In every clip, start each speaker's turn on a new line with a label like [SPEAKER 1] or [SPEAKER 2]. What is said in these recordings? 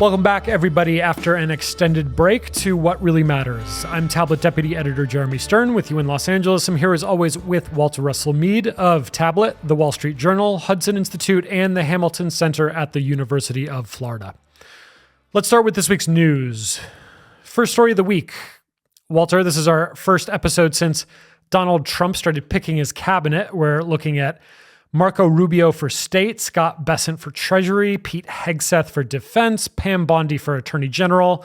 [SPEAKER 1] Welcome back, everybody, after an extended break to What Really Matters. I'm Tablet Deputy Editor Jeremy Stern with you in Los Angeles. I'm here as always with Walter Russell Mead of Tablet, the Wall Street Journal, Hudson Institute, and the Hamilton Center at the University of Florida. Let's start with this week's news. First story of the week. Walter, this is our first episode since Donald Trump started picking his cabinet. We're looking at Marco Rubio for State, Scott Bessent for Treasury, Pete Hegseth for Defense, Pam Bondi for Attorney General,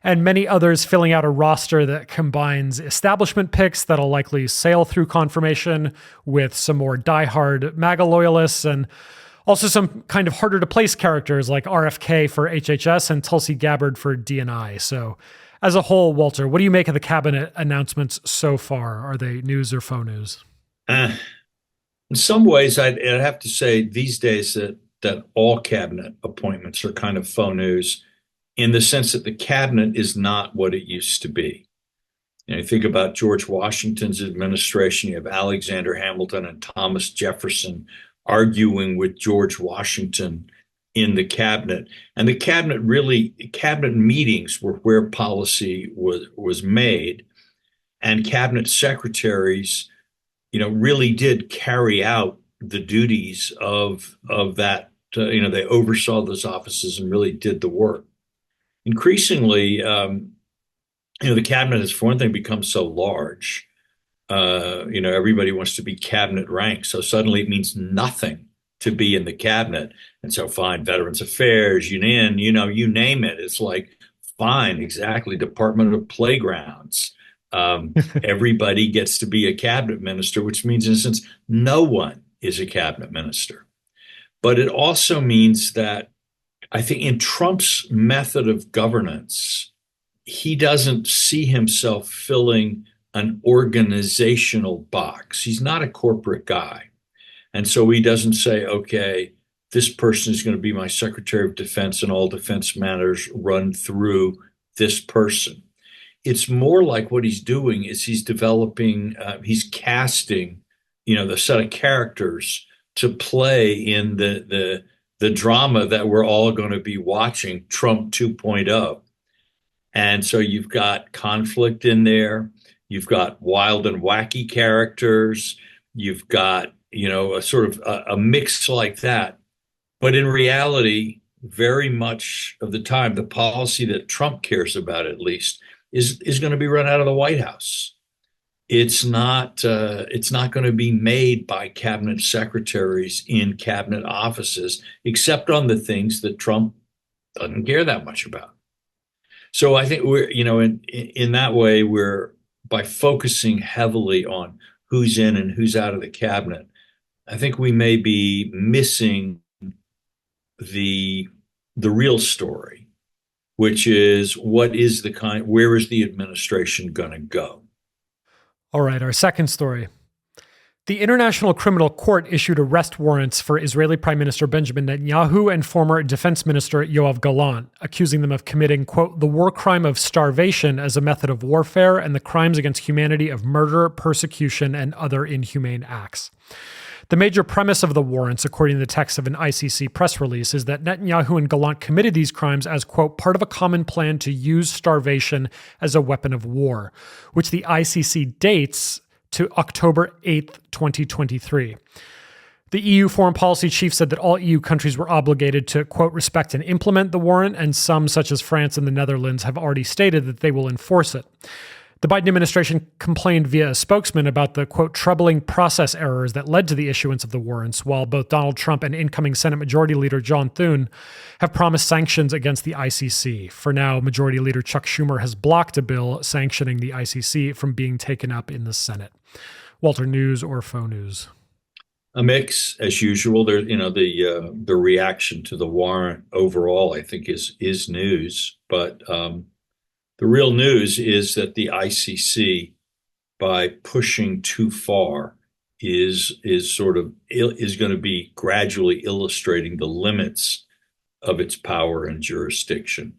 [SPEAKER 1] and many others filling out a roster that combines establishment picks that'll likely sail through confirmation with some more diehard MAGA loyalists and also some kind of harder to place characters like RFK for HHS and Tulsi Gabbard for DNI. So as a whole, Walter, what do you make of the cabinet announcements so far? Are they news or faux news?
[SPEAKER 2] In some ways, I'd have to say these days that all cabinet appointments are kind of faux news in the sense that the cabinet is not what it used to be. You think about George Washington's administration, you have Alexander Hamilton and Thomas Jefferson arguing with George Washington in the cabinet. And the cabinet meetings were where policy was made, and cabinet secretaries really did carry out the duties of that. They oversaw those offices and really did the work. Increasingly, the cabinet has, for one thing, become so large. Everybody wants to be cabinet ranked. So suddenly it means nothing to be in the cabinet. And so fine, Veterans Affairs, you name it. It's like, fine, exactly, Department of Playgrounds. Everybody gets to be a cabinet minister, which means, in a sense, no one is a cabinet minister. But it also means that I think in Trump's method of governance, he doesn't see himself filling an organizational box. He's not a corporate guy. And so he doesn't say, okay, this person is going to be my Secretary of Defense and all defense matters run through this person. It's more like what he's doing is he's casting, the set of characters to play in the drama that we're all going to be watching, Trump 2.0. And so you've got conflict in there. You've got wild and wacky characters. You've got, a sort of a mix like that. But in reality, very much of the time, the policy that Trump cares about, at least, is going to be run out of the White House. It's not going to be made by cabinet secretaries in cabinet offices, except on the things that Trump doesn't care that much about. So I think we're, in that way, we're, by focusing heavily on who's in and who's out of the cabinet, I think we may be missing the real story, which is where is the administration going to go?
[SPEAKER 1] All right, our second story. The International Criminal Court issued arrest warrants for Israeli Prime Minister Benjamin Netanyahu and former Defense Minister Yoav Gallant, accusing them of committing, quote, the war crime of starvation as a method of warfare and the crimes against humanity of murder, persecution, and other inhumane acts. The major premise of the warrants, according to the text of an ICC press release, is that Netanyahu and Gallant committed these crimes as, quote, part of a common plan to use starvation as a weapon of war, which the ICC dates to October 8th, 2023. The EU foreign policy chief said that all EU countries were obligated to, quote, respect and implement the warrant, and some, such as France and the Netherlands, have already stated that they will enforce it. The Biden administration complained via a spokesman about the, quote, troubling process errors that led to the issuance of the warrants, while both Donald Trump and incoming Senate Majority Leader John Thune have promised sanctions against the ICC. For now, Majority Leader Chuck Schumer has blocked a bill sanctioning the ICC from being taken up in the Senate. Walter, news or faux news?
[SPEAKER 2] A mix, as usual. There, the reaction to the warrant overall, I think, is news, but the real news is that the ICC, by pushing too far, is going to be gradually illustrating the limits of its power and jurisdiction.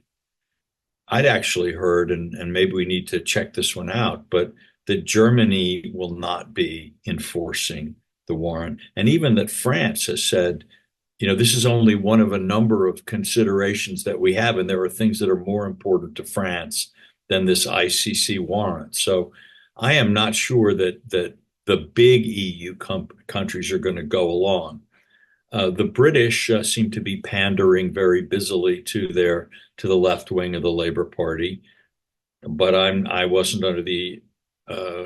[SPEAKER 2] I'd actually heard, and maybe we need to check this one out, but that Germany will not be enforcing the warrant, and even that France has said this is only one of a number of considerations that we have, and there are things that are more important to France than this ICC warrant. So I am not sure that the big EU countries are going to go along. The British seem to be pandering very busily to the left wing of the Labour Party, but I wasn't under the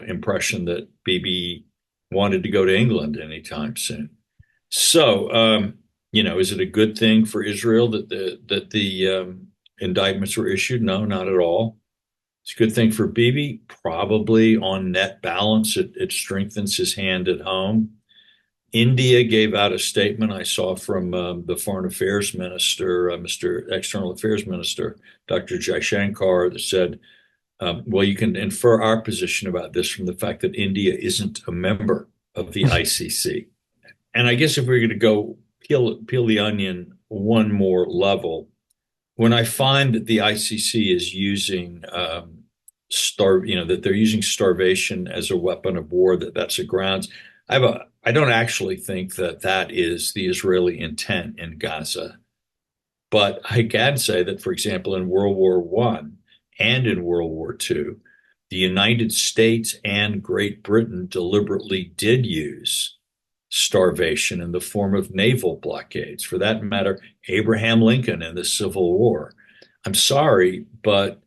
[SPEAKER 2] impression that Bibi wanted to go to England anytime soon. So, is it a good thing for Israel that the indictments were issued? No, not at all. It's a good thing for Bibi. Probably on net balance, it strengthens his hand at home. India gave out a statement I saw from the Foreign Affairs Minister, Mr. External Affairs Minister, Dr. Jaishankar, that said, well, you can infer our position about this from the fact that India isn't a member of the ICC. And I guess if we're going to go peel the onion one more level, when I find that the ICC is using that they're using starvation as a weapon of war, that's a grounds. I don't actually think that is the Israeli intent in Gaza, but I can say that, for example, in World War One and in World War Two, the United States and Great Britain deliberately did use starvation in the form of naval blockades. For that matter, Abraham Lincoln in the Civil War. I'm sorry, but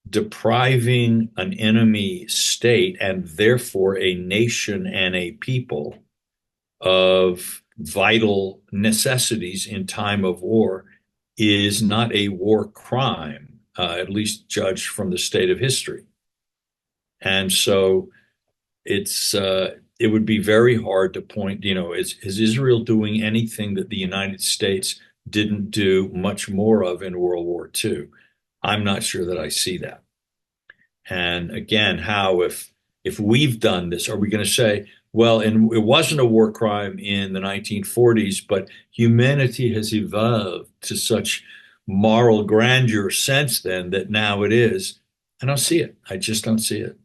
[SPEAKER 2] depriving an enemy state and therefore a nation and a people of vital necessities in time of war is not a war crime, at least judged from the state of history. And so it would be very hard to point, is Israel doing anything that the United States didn't do much more of in World War II? I'm not sure that I see that. And again, if we've done this, are we going to say, well, and it wasn't a war crime in the 1940s, but humanity has evolved to such moral grandeur since then that now it is? I don't see it. I just don't see it.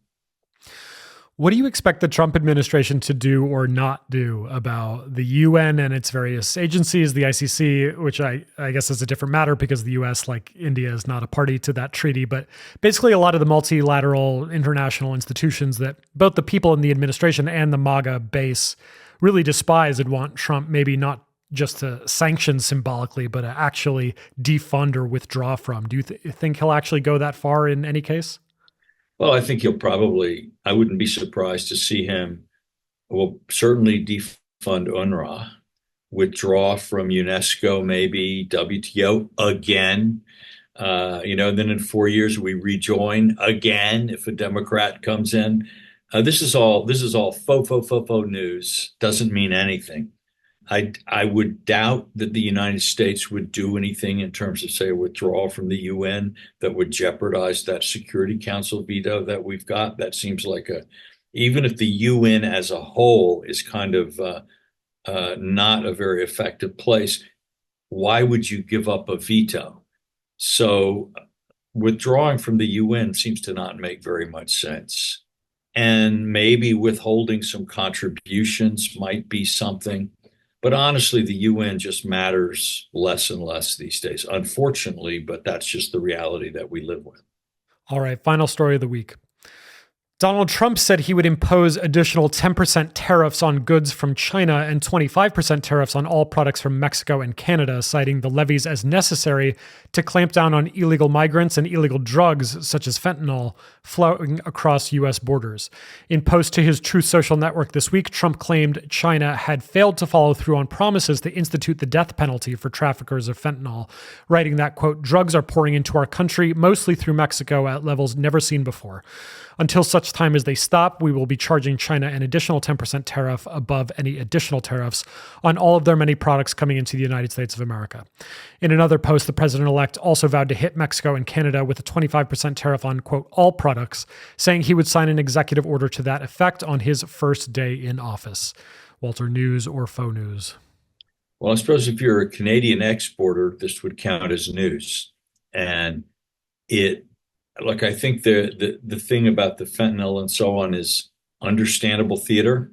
[SPEAKER 1] What do you expect the Trump administration to do or not do about the UN and its various agencies, the ICC, which I guess is a different matter because the US, like India, is not a party to that treaty, but basically a lot of the multilateral international institutions that both the people in the administration and the MAGA base really despise and want Trump maybe not just to sanction symbolically, but to actually defund or withdraw from. Do you think he'll actually go that far in any case?
[SPEAKER 2] Well, I think I wouldn't be surprised to see him, well, certainly defund UNRWA, withdraw from UNESCO, maybe WTO again. Then in 4 years we rejoin again if a Democrat comes in. This is all faux news. Doesn't mean anything. I would doubt that the United States would do anything in terms of, say, a withdrawal from the UN that would jeopardize that Security Council veto that we've got. That seems like even if the UN as a whole is kind of not a very effective place, why would you give up a veto? So withdrawing from the UN seems to not make very much sense. And maybe withholding some contributions might be something. But honestly, the UN just matters less and less these days, unfortunately, but that's just the reality that we live with.
[SPEAKER 1] All right, final story of the week. Donald Trump said he would impose additional 10% tariffs on goods from China and 25% tariffs on all products from Mexico and Canada, citing the levies as necessary to clamp down on illegal migrants and illegal drugs, such as fentanyl, flowing across U.S. borders. In post to his Truth Social network this week, Trump claimed China had failed to follow through on promises to institute the death penalty for traffickers of fentanyl, writing that, quote, drugs are pouring into our country, mostly through Mexico at levels never seen before. Until such time as they stop, we will be charging China an additional 10% tariff above any additional tariffs on all of their many products coming into the United States of America. In another post, the president-elect also vowed to hit Mexico and Canada with a 25% tariff on, quote, all products, saying he would sign an executive order to that effect on his first day in office. Walter, news or faux news?
[SPEAKER 2] Well, I suppose if you're a Canadian exporter, this would count as news. And I think the thing about the fentanyl and so on is understandable theater.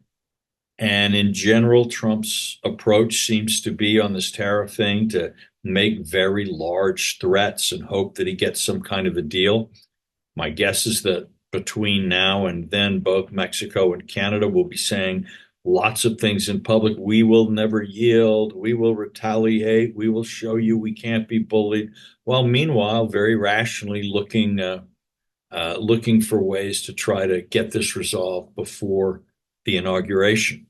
[SPEAKER 2] And in general, Trump's approach seems to be on this tariff thing to make very large threats and hope that he gets some kind of a deal. My guess is that between now and then, both Mexico and Canada will be saying lots of things in public. We will never yield. We will retaliate. We will show you we can't be bullied. While meanwhile, very rationally looking for ways to try to get this resolved before the inauguration.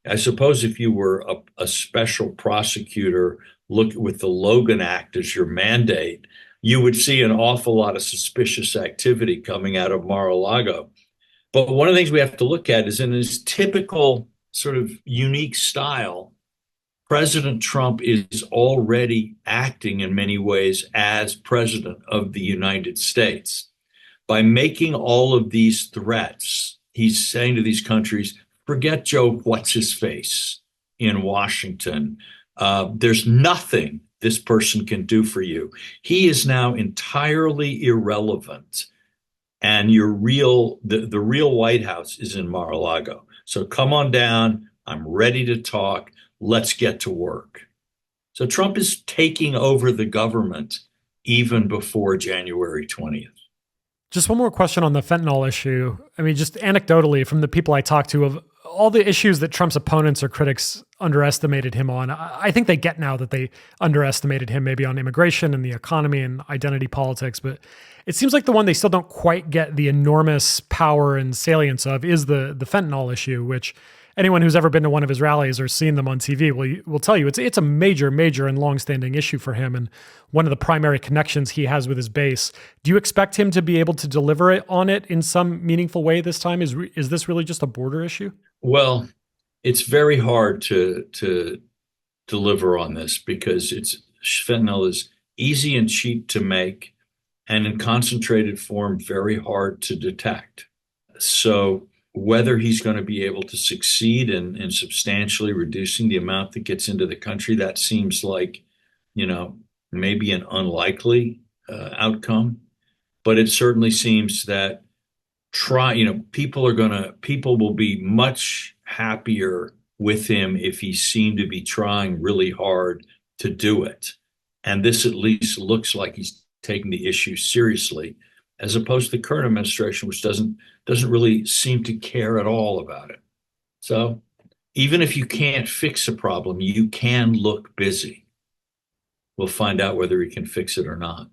[SPEAKER 2] I suppose if you were a special prosecutor, look with the Logan Act as your mandate, you would see an awful lot of suspicious activity coming out of Mar-a-Lago. But one of the things we have to look at is in his typical sort of unique style, President Trump is already acting in many ways as president of the United States. By making all of these threats, he's saying to these countries, forget Joe What's His Face in Washington. There's nothing this person can do for you. He is now entirely irrelevant. And the real White House is in Mar-a-Lago. So come on down. I'm ready to talk. Let's get to work. So Trump is taking over the government even before January 20th.
[SPEAKER 1] Just one more question on the fentanyl issue. I mean, just anecdotally from the people I talk to, of all the issues that Trump's opponents or critics underestimated him on, I think they get now that they underestimated him maybe on immigration and the economy and identity politics. But it seems like the one they still don't quite get the enormous power and salience of is the fentanyl issue, which anyone who's ever been to one of his rallies or seen them on TV will tell you it's a major, major and longstanding issue for him, and one of the primary connections he has with his base. Do you expect him to be able to deliver on it in some meaningful way this time? Is this really just a border issue?
[SPEAKER 2] Well, it's very hard to deliver on this because fentanyl is easy and cheap to make, and in concentrated form, very hard to detect. So whether he's going to be able to succeed in substantially reducing the amount that gets into the country, that seems like, maybe an unlikely outcome. But it certainly seems that people will be much happier with him if he seemed to be trying really hard to do it. And this at least looks like he's taking the issue seriously, as opposed to the current administration, which doesn't really seem to care at all about it. So even if you can't fix a problem, you can look busy. We'll find out whether he can fix it or not.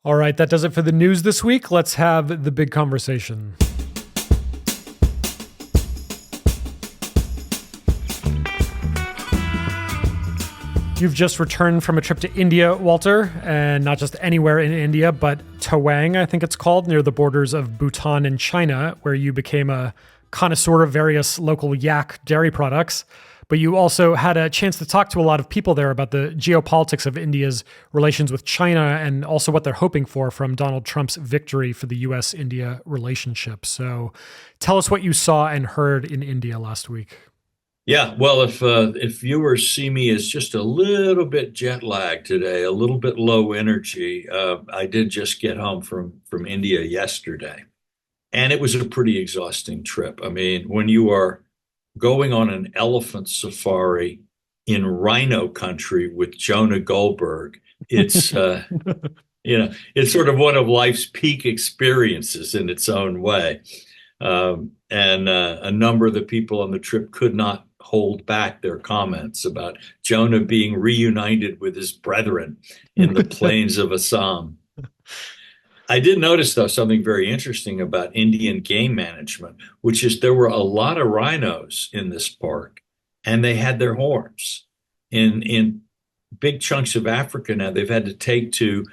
[SPEAKER 1] All right, that does it for the news this week. Let's have the big conversation. You've just returned from a trip to India, Walter, and not just anywhere in India, but Tawang, I think it's called, near the borders of Bhutan and China, where you became a connoisseur of various local yak dairy products. But you also had a chance to talk to a lot of people there about the geopolitics of India's relations with China and also what they're hoping for from Donald Trump's victory for the U.S.-India relationship. So tell us what you saw and heard in India last week.
[SPEAKER 2] Yeah, well, if viewers see me as just a little bit jet lagged today, a little bit low energy, I did just get home from India yesterday, and it was a pretty exhausting trip. I mean, when you are going on an elephant safari in rhino country with Jonah Goldberg, it's it's sort of one of life's peak experiences in its own way. And a number of the people on the trip could not hold back their comments about Jonah being reunited with his brethren in the plains of Assam. I did notice, though, something very interesting about Indian game management, which is there were a lot of rhinos in this park, and they had their horns. In big chunks of Africa now, they've had to take to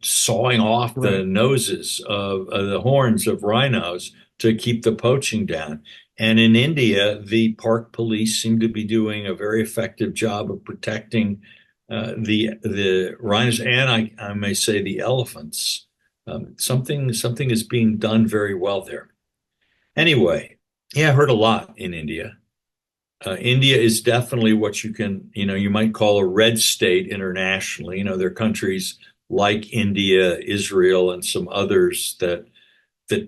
[SPEAKER 2] sawing off the noses of the horns of rhinos to keep the poaching down. And in India, the park police seem to be doing a very effective job of protecting the rhinos, and I may say the elephants. Something is being done very well there. Anyway, yeah, I heard a lot in India. India is definitely what you might call a red state internationally. There are countries like India, Israel, and some others that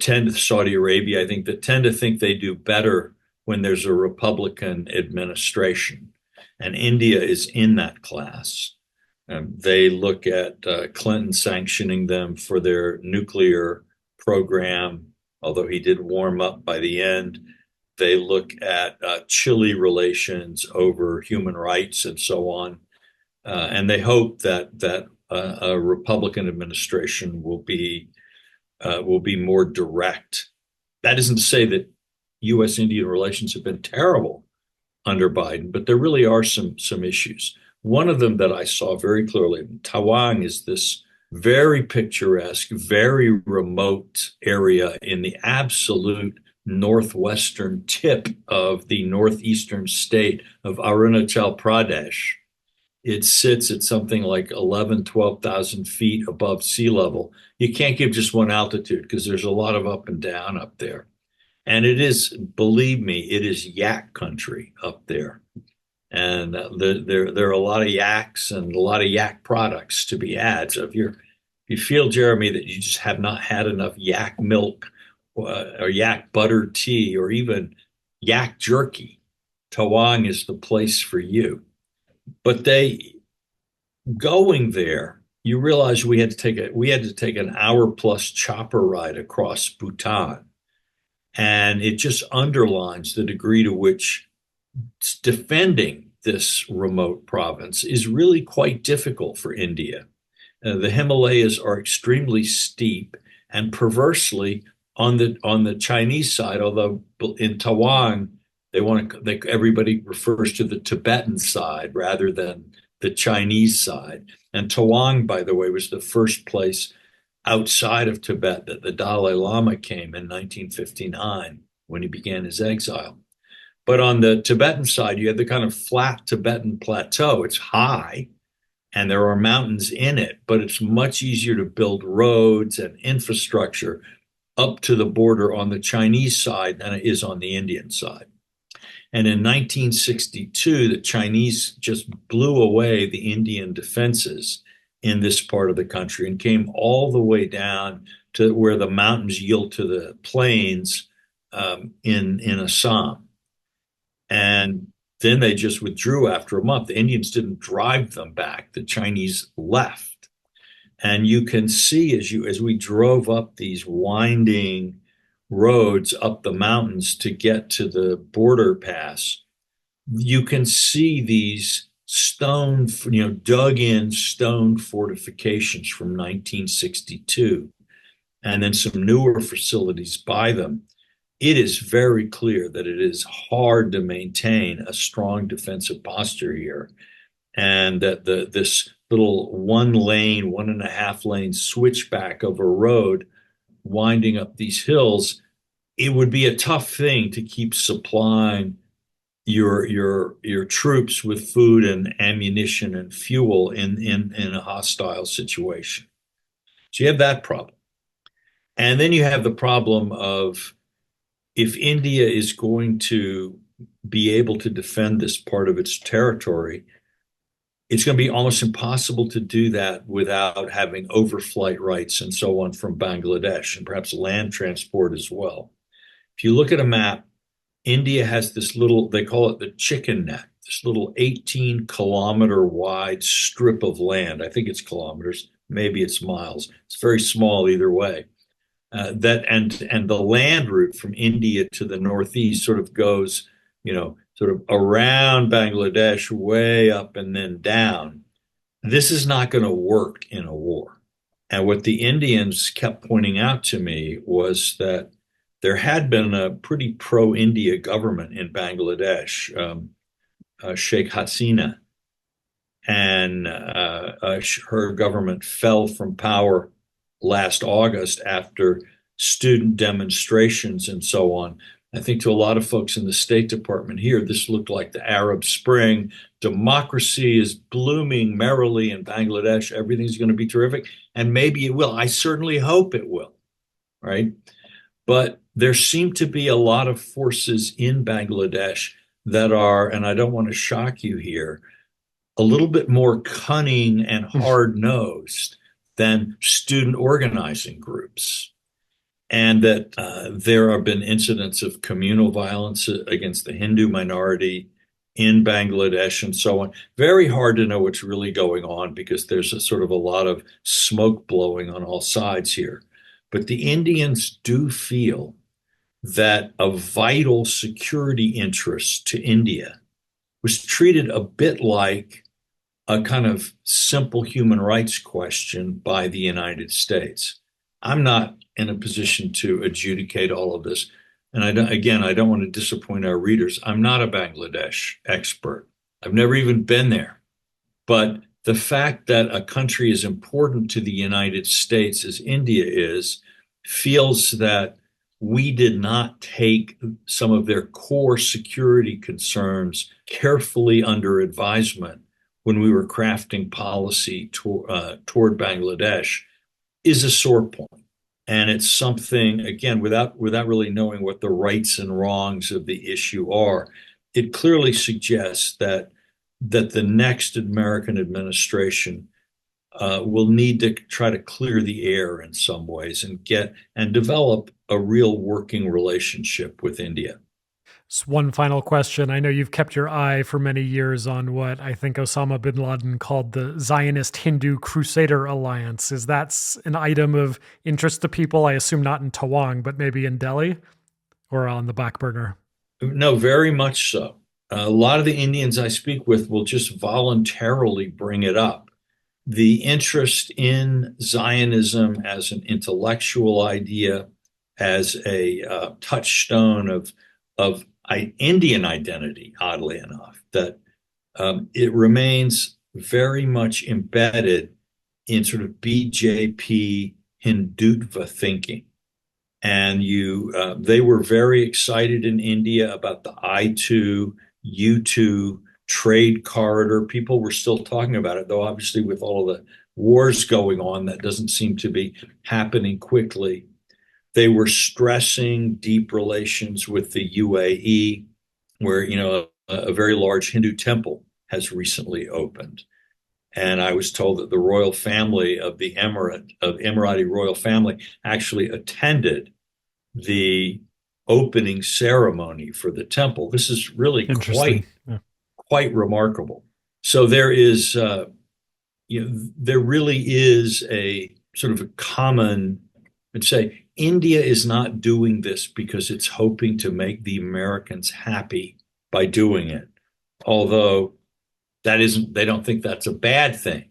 [SPEAKER 2] tend to, Saudi Arabia, I think, that tend to think they do better when there's a Republican administration. And India is in that class. They look at Clinton sanctioning them for their nuclear program, although he did warm up by the end. They look at Chile relations over human rights and so on. And they hope that a Republican administration will be more direct. That isn't to say that U.S.-Indian relations have been terrible under Biden, but there really are some issues. One of them that I saw very clearly, Tawang is this very picturesque, very remote area in the absolute northwestern tip of the northeastern state of Arunachal Pradesh. It sits at something like 11, 12,000 feet above sea level. You can't give just one altitude because there's a lot of up and down up there. And it is, believe me, it is yak country up there. And there are a lot of yaks and a lot of yak products to be had. So if you feel, Jeremy, that you just have not had enough yak milk or yak butter tea or even yak jerky, Tawang is the place for you. But going there, you realize we had to take an hour plus chopper ride across Bhutan. And it just underlines the degree to which defending this remote province is really quite difficult for India. The Himalayas are extremely steep, and perversely on the Chinese side, although in Tawang everybody refers to the Tibetan side rather than the Chinese side. And Tawang, by the way, was the first place outside of Tibet that the Dalai Lama came in 1959 when he began his exile. But on the Tibetan side, you have the kind of flat Tibetan plateau. It's high and there are mountains in it, but it's much easier to build roads and infrastructure up to the border on the Chinese side than it is on the Indian side. And in 1962, the Chinese just blew away the Indian defenses in this part of the country and came all the way down to where the mountains yield to the plains in Assam. And then they just withdrew after a month. The Indians didn't drive them back. The Chinese left. And you can see as we drove up these winding roads up the mountains to get to the border pass, you can see these stone, dug in stone fortifications from 1962, and then some newer facilities by them. It is very clear that it is hard to maintain a strong defensive posture here, and that this little 1.5 lane switchback of a road winding up these hills, it would be a tough thing to keep supplying your troops with food and ammunition and fuel in a hostile situation. So you have that problem. And then you have the problem of, if India is going to be able to defend this part of its territory, it's going to be almost impossible to do that without having overflight rights and so on from Bangladesh, and perhaps land transport as well. If you look at a map, India has this little, they call it the chicken neck, this little 18-kilometer wide strip of land. I think it's kilometers, maybe it's miles. It's very small either way. And the land route from India to the northeast sort of goes, sort of around Bangladesh, way up and then down. This is not going to work in a war. And what the Indians kept pointing out to me was that there had been a pretty pro-India government in Bangladesh, Sheikh Hasina, and her government fell from power last August after student demonstrations and so on. I think to a lot of folks in the State Department here, this looked like the Arab Spring. Democracy is blooming merrily in Bangladesh. Everything's going to be terrific. And maybe it will. I certainly hope it will, right? But there seem to be a lot of forces in Bangladesh that are, and I don't want to shock you here, a little bit more cunning and hard-nosed than student organizing groups. and that there have been incidents of communal violence against the Hindu minority in Bangladesh and so on. Very hard to know what's really going on because there's a sort of a lot of smoke blowing on all sides here. But the Indians do feel that a vital security interest to India was treated a bit like a kind of simple human rights question by the United States. I'm not in a position to adjudicate all of this. And I don't want to disappoint our readers. I'm not a Bangladesh expert. I've never even been there. But the fact that a country as important to the United States as India is feels that we did not take some of their core security concerns carefully under advisement when we were crafting policy toward Bangladesh is a sore point. And it's something, again, without really knowing what the rights and wrongs of the issue are, it clearly suggests that the next American administration will need to try to clear the air in some ways and develop a real working relationship with India.
[SPEAKER 1] So one final question. I know you've kept your eye for many years on what I think Osama bin Laden called the Zionist Hindu Crusader Alliance. Is that an item of interest to people? I assume not in Tawang, but maybe in Delhi or on the back burner?
[SPEAKER 2] No, very much so. A lot of the Indians I speak with will just voluntarily bring it up. The interest in Zionism as an intellectual idea, as a touchstone of Indian identity, oddly enough, that it remains very much embedded in sort of BJP Hindutva thinking. And they were very excited in India about the I-2, U-2 trade corridor. People were still talking about it, though obviously with all of the wars going on, that doesn't seem to be happening quickly. They were stressing deep relations with the UAE, where a very large Hindu temple has recently opened. And I was told that the royal family of the Emirati royal family actually attended the opening ceremony for the temple. This is really quite remarkable. So there is, there really is a sort of a common, I'd say, India is not doing this because it's hoping to make the Americans happy by doing it. Although they don't think that's a bad thing,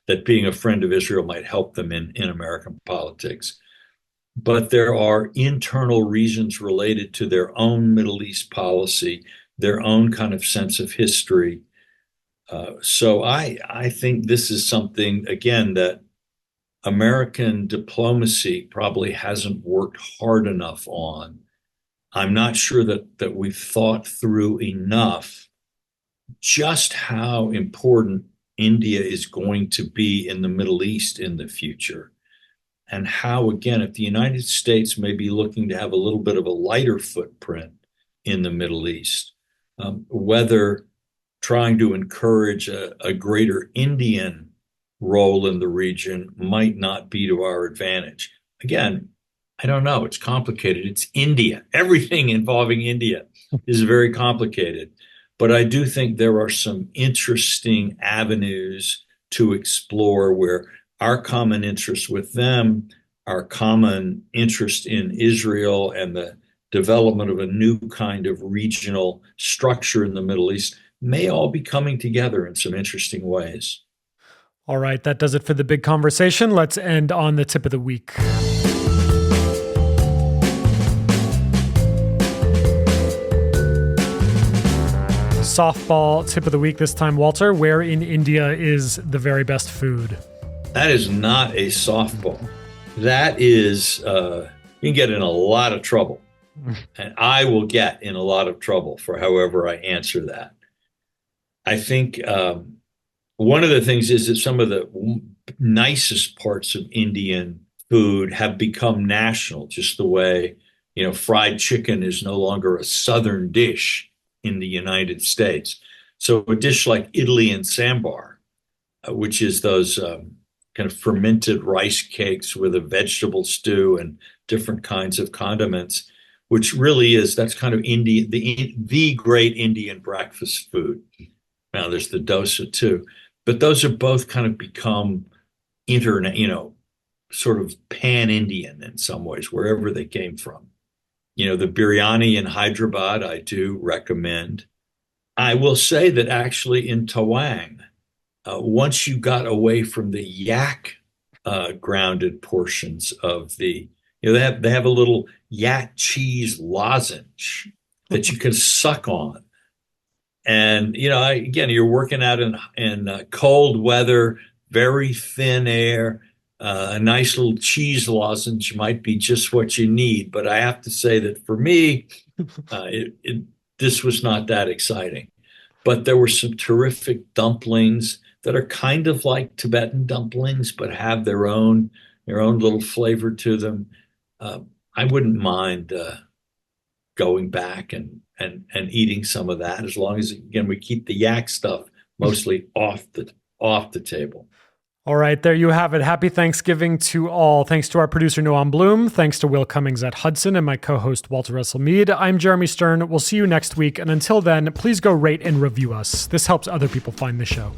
[SPEAKER 2] that being a friend of Israel might help them in American politics. But there are internal reasons related to their own Middle East policy, their own kind of sense of history. So I think this is something, again, that American diplomacy probably hasn't worked hard enough on. I'm not sure that we've thought through enough just how important India is going to be in the Middle East in the future. And how, again, if the United States may be looking to have a little bit of a lighter footprint in the Middle East, whether trying to encourage a greater Indian role in the region might not be to our advantage. Again, I don't know. It's complicated. It's India. Everything involving India is very complicated. But I do think there are some interesting avenues to explore where our common interest with them, our common interest in Israel and the development of a new kind of regional structure in the Middle East may all be coming together in some interesting ways.
[SPEAKER 1] All right, that does it for the big conversation. Let's end on the tip of the week. Softball tip of the week this time, Walter. Where in India is the very best food?
[SPEAKER 2] That is not a softball. That is, you can get in a lot of trouble. And I will get in a lot of trouble for however I answer that. I think one of the things is that some of the nicest parts of Indian food have become national, just the way, fried chicken is no longer a Southern dish in the United States. So a dish like idli and sambar, which is those kind of fermented rice cakes with a vegetable stew and different kinds of condiments, which really is, that's kind of Indian, the great Indian breakfast food. Now there's the dosa too, but those are both kind of become internet, sort of pan-Indian in some ways, wherever they came from. The biryani in Hyderabad, I do recommend. I will say that actually in Tawang, once you got away from the yak grounded portions of they have a little yak cheese lozenge that you can suck on. And, again, you're working out in cold weather, very thin air. A nice little cheese lozenge might be just what you need. But I have to say that for me, this was not that exciting. But there were some terrific dumplings that are kind of like Tibetan dumplings, but have their own little flavor to them. I wouldn't mind going back and eating some of that, as long as, again, we keep the yak stuff mostly off the table.
[SPEAKER 1] All right, there you have it. Happy Thanksgiving to all. Thanks to our producer, Noam Bloom. Thanks to Will Cummings at Hudson and my co-host, Walter Russell Mead. I'm Jeremy Stern. We'll see you next week. And until then, please go rate and review us. This helps other people find the show.